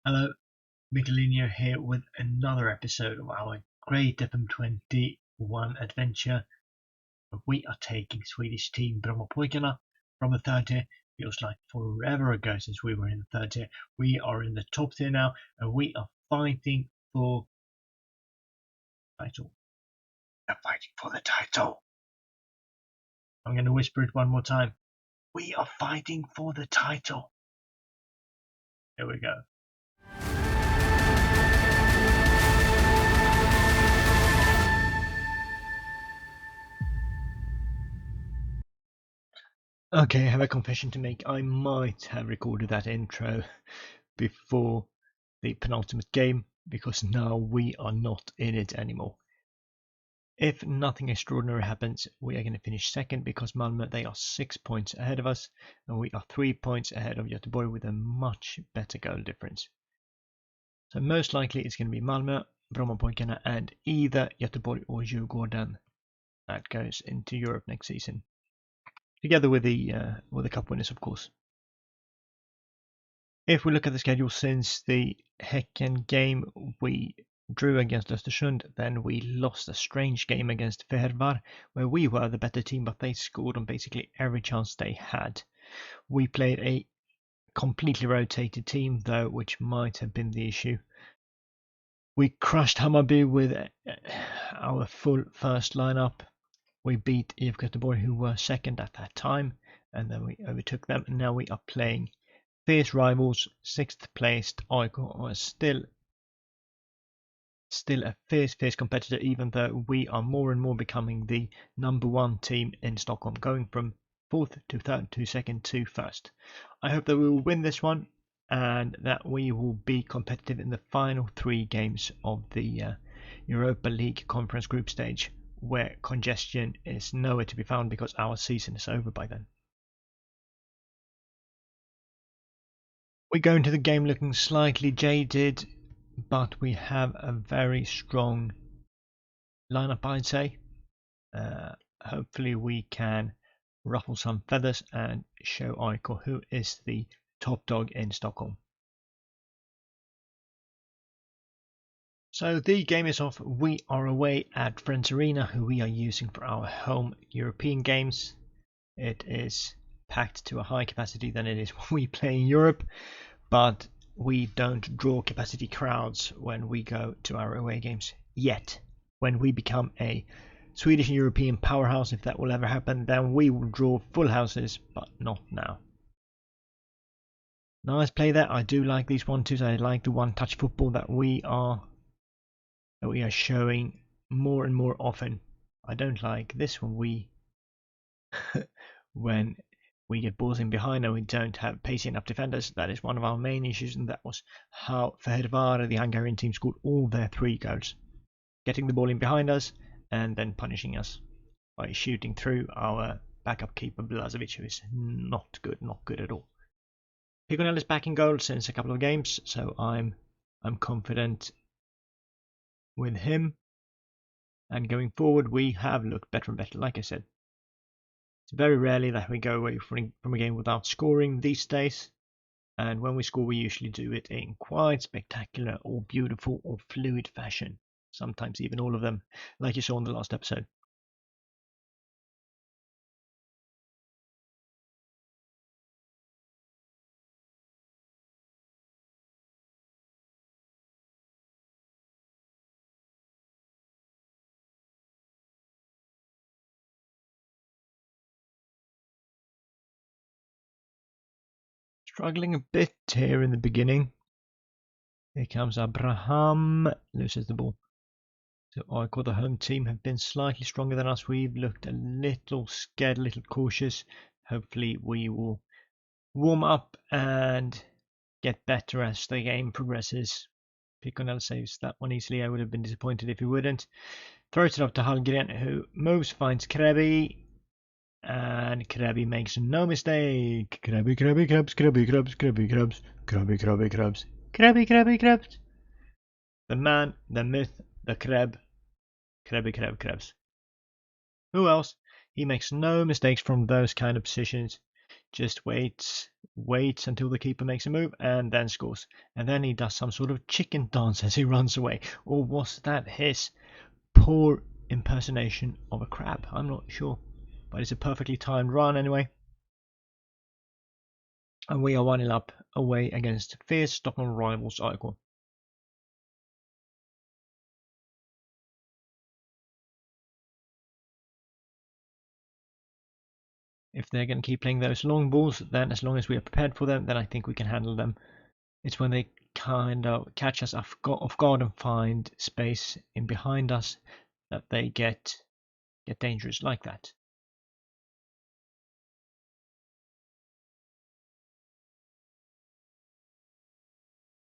Hello, Michelino here with another episode of our Great FM21 adventure. We are taking Swedish team Brommapojkarna from the third tier. Feels like forever ago since we were in the third tier. We are in the top tier now, and we are fighting for title. We're fighting for the title. I'm going to whisper it one more time. We are fighting for the title. Here we go. Okay, I have a confession to make. I might have recorded that intro before the penultimate game because now we are not in it anymore. If nothing extraordinary happens, we are going to finish second because Malmö, they are 6 points ahead of us and we are 3 points ahead of Göteborg with a much better goal difference. So most likely it's going to be Malmö, Brommapojkarna and either Göteborg or Djurgården that goes into Europe next season. Together with the cup winners, of course. If we look at the schedule since the Häcken game, we drew against Östersund, then we lost a strange game against Fehervar, where we were the better team, but they scored on basically every chance they had. We played a completely rotated team, though, which might have been the issue. We crushed Hammarby with our full first lineup. We beat IF Göteborg, who were second at that time, and then we overtook them. And now we are playing fierce rivals. 6th placed AIK are still a fierce competitor, even though we are more and more becoming the number one team in Stockholm, going from 4th to 3rd to 2nd to 1st. I hope that we will win this one and that we will be competitive in the final 3 games of the Europa League conference group stage, where congestion is nowhere to be found because our season is over by then. We go into the game looking slightly jaded, but we have a very strong lineup, I'd say. Hopefully we can ruffle some feathers and show AIK who is the top dog in Stockholm. So the game is off. We are away at Friends Arena, who we are using for our home European games. It is packed to a higher capacity than it is when we play in Europe, but we don't draw capacity crowds when we go to our away games yet. When we become a Swedish and European powerhouse, if that will ever happen, then we will draw full houses, but not now. Nice play there. I do like these 1-2s. I like the one-touch football that we are showing more and more often. I don't like this when we get balls in behind and we don't have pacey enough defenders. That is one of our main issues, and that was how Fehervar, the Hungarian team, scored all their 3 goals. Getting the ball in behind us and then punishing us by shooting through our backup keeper Blazovic, who is not good at all. Piconell is back in goal since a couple of games, so I'm confident with him. And going forward, we have looked better and better, like I said. It's very rarely that we go away from a game without scoring these days. And when we score, we usually do it in quite spectacular or beautiful or fluid fashion. Sometimes even all of them, like you saw in the last episode. Struggling a bit here in the beginning. Here comes Abraham, loses the ball. So AIK, the home team, have been slightly stronger than us. We've looked a little scared, a little cautious. Hopefully we will warm up and get better as the game progresses. Piconell saves that one easily. I would have been disappointed if he wouldn't. Throws it up to Hallgren, who moves, finds Krebby. And Krabby makes no mistake. Krabby, Krabby, Krabs, Krabby, Krabs, Krabby, Krabs, Krabby, Krabby, Krabs, Krabby, Krabby, Krabs. The man, the myth, the Krab, Krabby, Krab, Krabs. Who else? He makes no mistakes from those kind of positions. just waits until the keeper makes a move and then scores. And then he does some sort of chicken dance as he runs away. Or was that his poor impersonation of a crab? I'm not sure. But it's a perfectly timed run anyway. And we are 1-0 up away against fierce Stockholm rivals AIK. If they're going to keep playing those long balls, then as long as we are prepared for them, then I think we can handle them. It's when they kind of catch us off guard and find space in behind us that they get dangerous like that.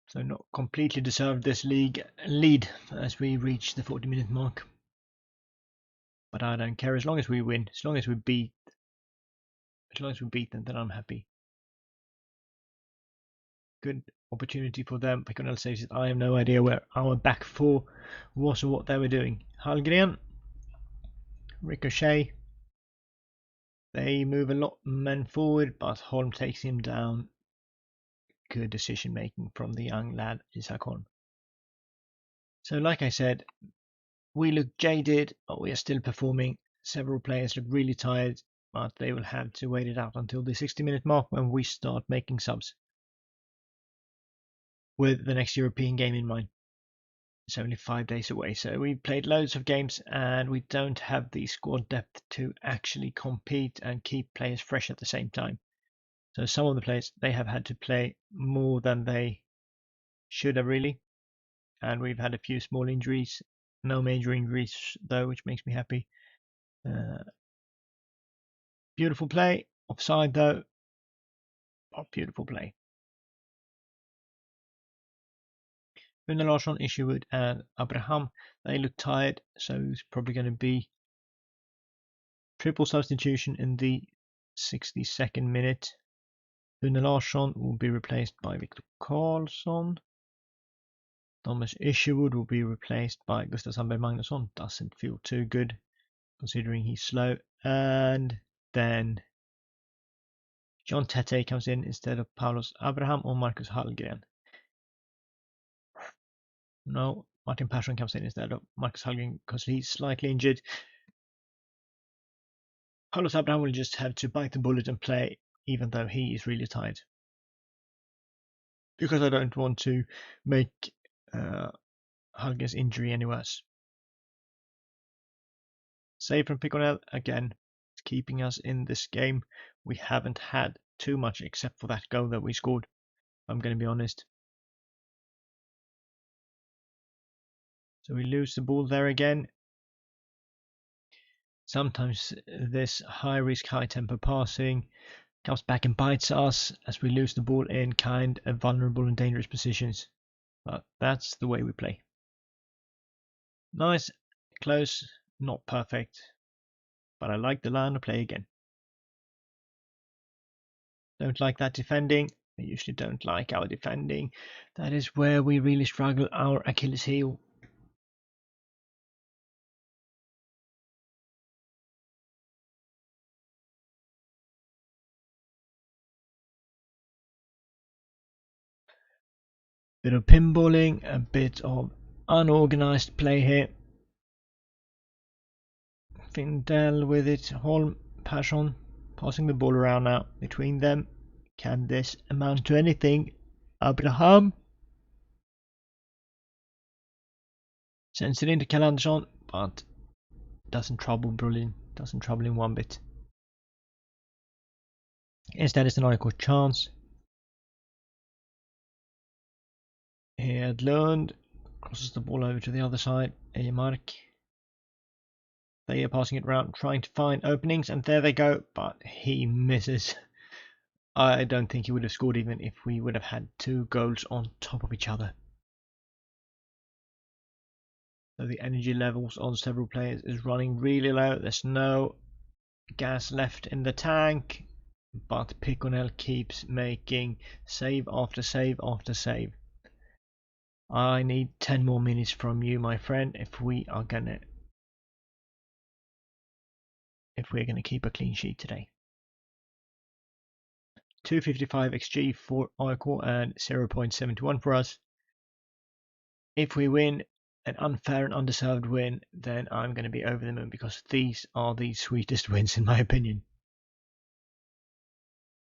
So not completely deserved this league lead as we reach the 40-minute mark. But I don't care as long as we win, as long as we beat them, then I'm happy. Good opportunity for them. Piconel says that I have no idea where our back four was or what they were doing. Hallgren, Ricochet. They move a lot men forward, but Holm takes him down. Good decision making from the young lad Isak Holm. So like I said, we look jaded, but we are still performing. Several players look really tired, but they will have to wait it out until the 60-minute mark when we start making subs. With the next European game in mind. It's only 5 days away, so we've played loads of games and we don't have the squad depth to actually compete and keep players fresh at the same time. So some of the players, they have had to play more than they should have really. And we've had a few small injuries, no major injuries though, which makes me happy. Beautiful play, offside though, but beautiful play. Rune Larsson, Isherwood and Abraham, they look tired, so it's probably going to be triple substitution in the 62nd minute. Rune Larsson will be replaced by Victor Karlsson. Thomas Isherwood will be replaced by Gustav Sandberg Magnusson. Doesn't feel too good considering he's slow. And then John Tete comes in instead of Paulos Abraham or Marcus Hallgren. No, Martin Persson comes in instead of Marcus Hallgren because he's slightly injured. Paulos Abraham will just have to bite the bullet and play even though he is really tired. Because I don't want to make Hallgren's injury any worse. Save from Piconel again, keeping us in this game. We haven't had too much except for that goal that we scored. I'm going to be honest. So we lose the ball there again. Sometimes this high risk, high tempo passing comes back and bites us as we lose the ball in kind of vulnerable and dangerous positions. But that's the way we play. Nice, close, not perfect. But I like the line of play again. Don't like that defending. I usually don't like our defending. That is where we really struggle, our Achilles heel. Bit of pinballing, a bit of unorganized play here. Findell with it, Holm, Persson, passing the ball around now between them. Can this amount to anything? Abraham sends it into Kjell Andersson, but doesn't trouble Brolin, doesn't trouble him one bit. Instead it's an AIK chance. Hedlund crosses the ball over to the other side. Ejemark. They are passing it around, trying to find openings, and there they go, but he misses. I don't think he would have scored even if we would have had 2 goals on top of each other. So the energy levels on several players is running really low. There's no gas left in the tank, but Piconel keeps making save after save after save. I need 10 more minutes from you, my friend, if we're gonna keep a clean sheet today. 255 XG for Eichel and 0.71 for us. If we win an unfair and undeserved win, then I'm going to be over the moon because these are the sweetest wins in my opinion.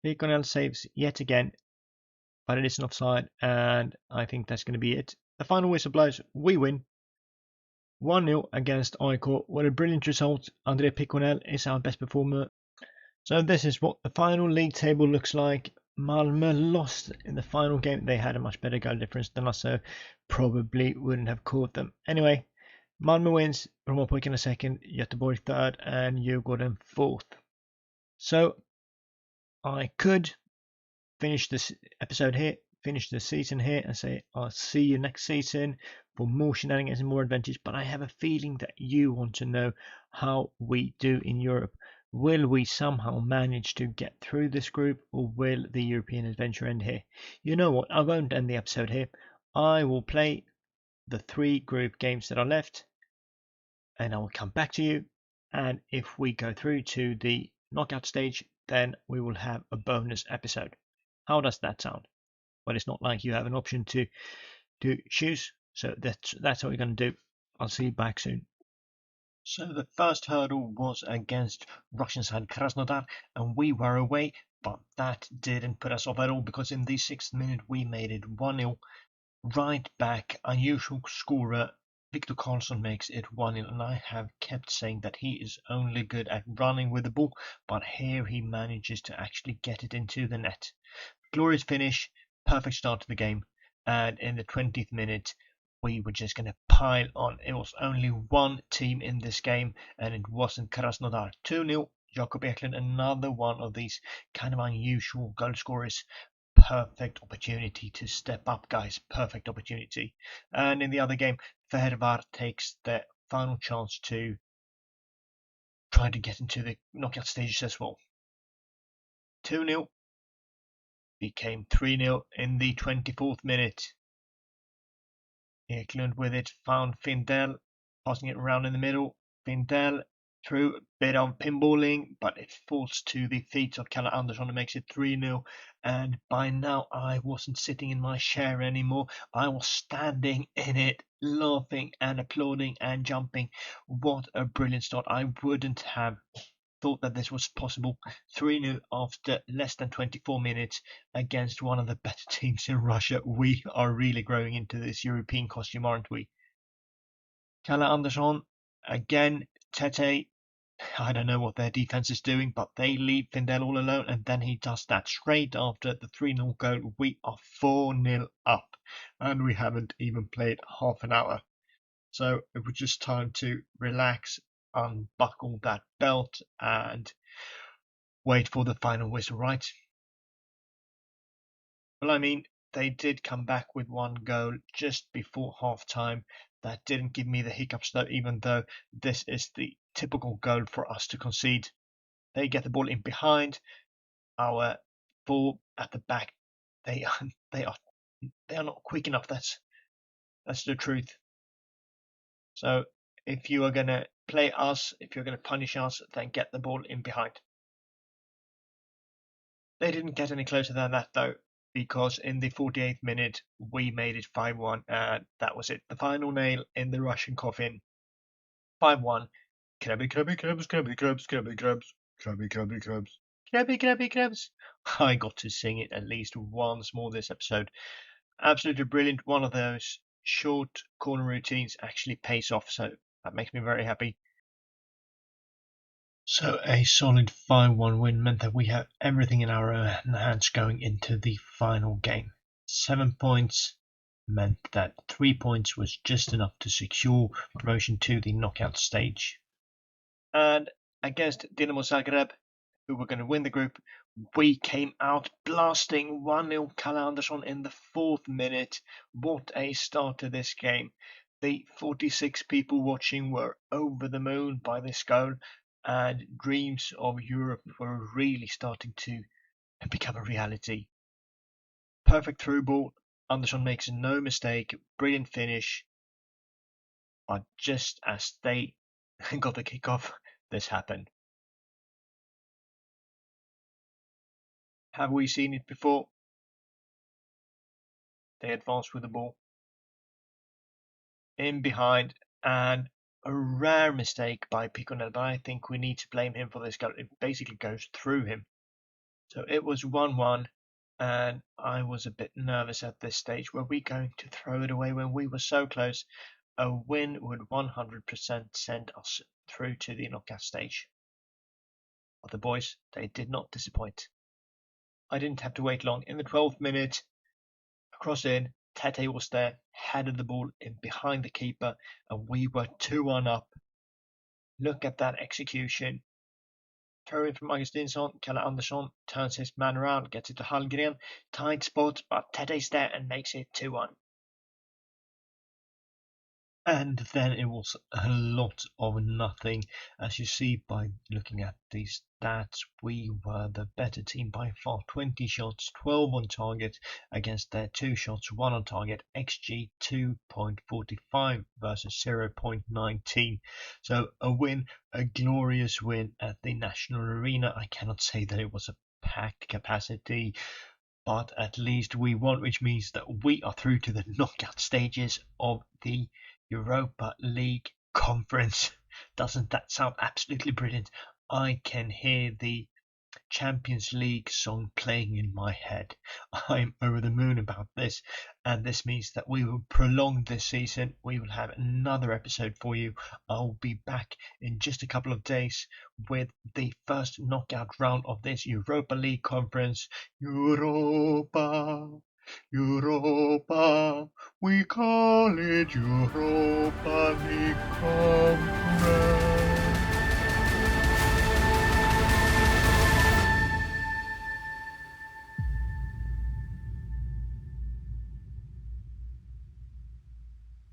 Ekdal saves yet again, but it is an offside, and I think that's going to be it. The final whistle blows, we win 1-0 against Eichel. What a brilliant result. Andre Piconel is our best performer. So this is what the final league table looks like. Malmö lost in the final game. They had a much better goal difference than us, so probably wouldn't have caught them. Anyway, Malmö wins, Brommapojkarna second, Göteborg third, and Djurgården fourth. So I could finish this episode here, finish the season here, and say I'll see you next season for more shenanigans and more adventures. But I have a feeling that you want to know how we do in Europe. Will we somehow manage to get through this group, or will the European adventure end here? You know what? I won't end the episode here. I will play the 3 group games that are left, and I will come back to you. And if we go through to the knockout stage, then we will have a bonus episode. How does that sound? Well, it's not like you have an option to choose, so that's what we're going to do. I'll see you back soon. So the first hurdle was against Russian side Krasnodar, and we were away, but that didn't put us off at all because in the 6th minute we made it 1-0. Right back, unusual scorer Victor Karlsson makes it 1-0, and I have kept saying that he is only good at running with the ball, but here he manages to actually get it into the net. Glorious finish, perfect start to the game, and in the 20th minute we were just going to pile on. It was only one team in this game, and it wasn't Krasnodar. 2-0, Jakob Ekdal, another one of these kind of unusual goal scorers. Perfect opportunity to step up, guys. Perfect opportunity. And in the other game, Fehervar takes the final chance to try to get into the knockout stages as well. 2-0 became 3-0 in the 24th minute. Eklund with it found Findell, passing it around in the middle. Findell through a bit of pinballing, but it falls to the feet of Kalle Andersson and makes it 3-0. And by now I wasn't sitting in my chair anymore. I was standing in it, laughing and applauding and jumping. What a brilliant start. I wouldn't have thought that this was possible. 3-0 after less than 24 minutes against one of the better teams in Russia. We are really growing into this European costume, aren't we? Kalle Andersson, again, Tete, I don't know what their defense is doing, but they leave Findell all alone, and then he does that straight after the 3-0 goal. We are 4-0 up, and we haven't even played half an hour. So it was just time to relax, unbuckle that belt, and wait for the final whistle, right? Well, I mean, they did come back with one goal just before half time. That didn't give me the hiccups though, even though this is the typical goal for us to concede. They get the ball in behind our 4 at the back. They are not quick enough. That's the truth. So if you are gonna play us, if you're gonna punish us, then get the ball in behind. They didn't get any closer than that though, because in the 48th minute we made it 5-1, and that was it. The final nail in the Russian coffin. 5-1. Krabby, krabby, krabs, krabby, krabs, krabby, krabs, krabby, krabby, krabs, krabby, krabby, krabs. I got to sing it at least once more this episode. Absolutely brilliant. One of those short corner routines actually pays off, so that makes me very happy. So a solid 5-1 win meant that we have everything in our hands going into the final game. 7 points meant that 3 points was just enough to secure promotion to the knockout stage. And against Dinamo Zagreb, who were going to win the group, we came out blasting 1-0 Kalle Andersson in the 4th minute. What a start to this game. The 46 people watching were over the moon by this goal, and dreams of Europe were really starting to become a reality. Perfect through ball. Andersson makes no mistake. Brilliant finish. But just as they got the kickoff, this happened. Have we seen it before? They advance with the ball. In behind, and a rare mistake by Piconel, but I think we need to blame him for this goal. It basically goes through him. So it was 1-1, and I was a bit nervous at this stage. Were we going to throw it away when we were so close? A win would 100% send us through to the knockout stage. But the boys, they did not disappoint. I didn't have to wait long. In the 12th minute, a cross in, Tete was there, headed the ball in behind the keeper, and we were 2-1 up. Look at that execution. Throw in from Augustinsson, Kalle Andersson turns his man around, gets it to Hallgren. Tight spot, but Tete's there and makes it 2-1. And then it was a lot of nothing. As you see by looking at these stats, we were the better team by far. 20 shots, 12 on target against their 2 shots, 1 on target. XG 2.45 versus 0.19. So a win, a glorious win at the National Arena. I cannot say that it was a packed capacity, but at least we won, which means that we are through to the knockout stages of the Europa League Conference. Doesn't that sound absolutely brilliant? I can hear the Champions League song playing in my head. I'm over the moon about this, and this means that we will prolong this season. We will have another episode for you. I'll be back in just a couple of days with the first knockout round of this Europa League Conference. Europa, Europa, we call it Europa League Conference.